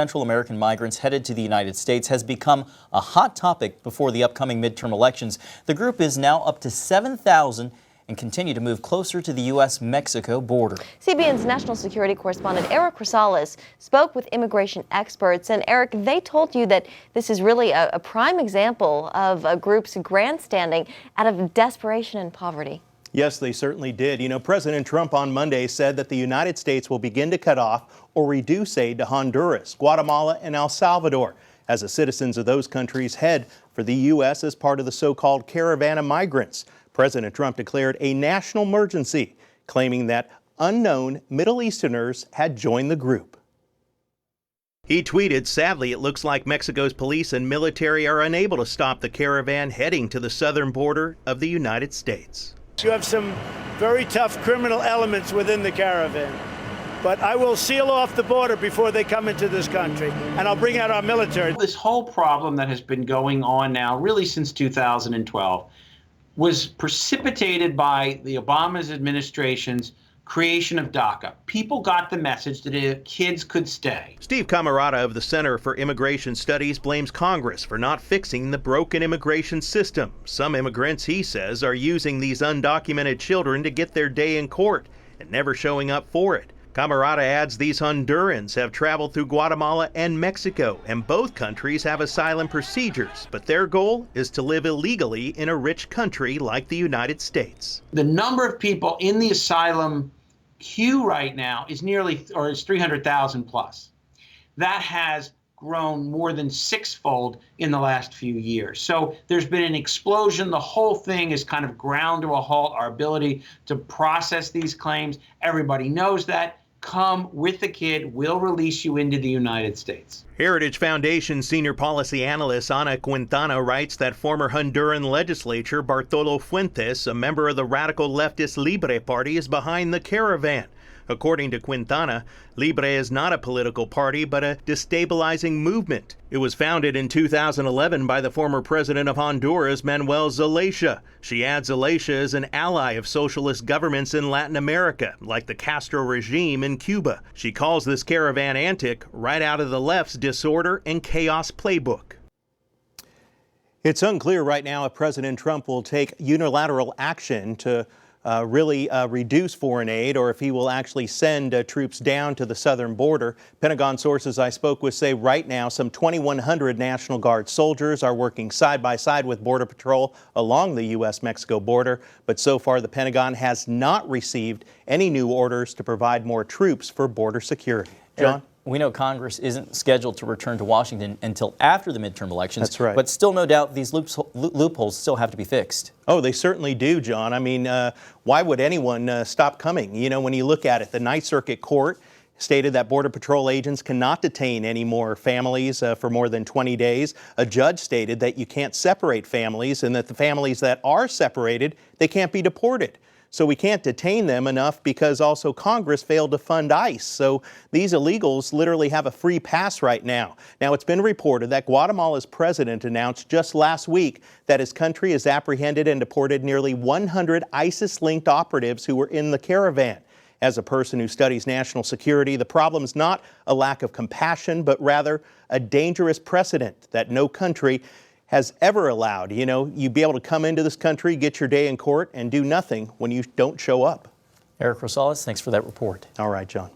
Central American migrants headed to the United States has become a hot topic before the upcoming midterm elections. The group is now up to 7,000 and continue to move closer to the U.S.-Mexico border. CBN's national security correspondent Eric Rosales spoke with immigration experts. And Eric, they told you that this is really a prime example of a group's grandstanding out of desperation and poverty. Yes, they certainly did. You know, President Trump on Monday said that the United States will begin to cut off or reduce aid to Honduras, Guatemala, and El Salvador as the citizens of those countries head for the U.S. as part of the so-called Caravan of migrants. President Trump declared a national emergency, claiming that unknown Middle Easterners had joined the group. He tweeted, "Sadly, it looks like Mexico's police and military are unable to stop the caravan heading to the southern border of the United States." You have some very tough criminal elements within the caravan, but I will seal off the border before they come into this country, and I'll bring out our military. This whole problem that has been going on now really since 2012 was precipitated by the Obama's administration's creation of DACA. People got the message that kids could stay. Steve Camarata of the Center for Immigration Studies blames Congress for not fixing the broken immigration system. Some immigrants, he says, are using these undocumented children to get their day in court and never showing up for it. Camarata adds these Hondurans have traveled through Guatemala and Mexico, and both countries have asylum procedures, but their goal is to live illegally in a rich country like the United States. The number of people in the asylum queue right now is 300,000 plus. That has grown more than sixfold in the last few years. So there's been an explosion. The whole thing is kind of ground to a halt, our ability to process these claims. Everybody knows that. Come with the kid, we'll release you into the United States. Heritage Foundation senior policy analyst Ana Quintana writes that former Honduran legislator Bartolo Fuentes, a member of the radical leftist Libre Party, is behind the caravan. According to Quintana, Libre is not a political party, but a destabilizing movement. It was founded in 2011 by the former president of Honduras, Manuel Zelaya. She adds Zelaya is an ally of socialist governments in Latin America, like the Castro regime in Cuba. She calls this caravan antic right out of the left's disorder and chaos playbook. It's unclear right now if President Trump will take unilateral action to really reduce foreign aid, or if he will actually send troops down to the southern border. Pentagon sources I spoke with say right now some 2,100 National Guard soldiers are working side by side with Border Patrol along the U.S.-Mexico border, but so far the Pentagon has not received any new orders to provide more troops for border security. John? We know Congress isn't scheduled to return to Washington until after the midterm elections. That's right. But still, no doubt, these loopholes still have to be fixed. Oh, they certainly do, John. I mean, why would anyone stop coming? You know, when you look at it, the Ninth Circuit Court stated that Border Patrol agents cannot detain any more families for more than 20 days. A judge stated that you can't separate families and that the families that are separated, they can't be deported. So we can't detain them enough because also Congress failed to fund ICE. So these illegals literally have a free pass right now. Now, it's been reported that Guatemala's president announced just last week that his country has apprehended and deported nearly 100 ISIS-linked operatives who were in the caravan. As a person who studies national security, the problem is not a lack of compassion, but rather a dangerous precedent that no country has ever allowed. You know, you'd be able to come into this country, get your day in court, and do nothing when you don't show up. Eric Rosales, thanks for that report. All right, John.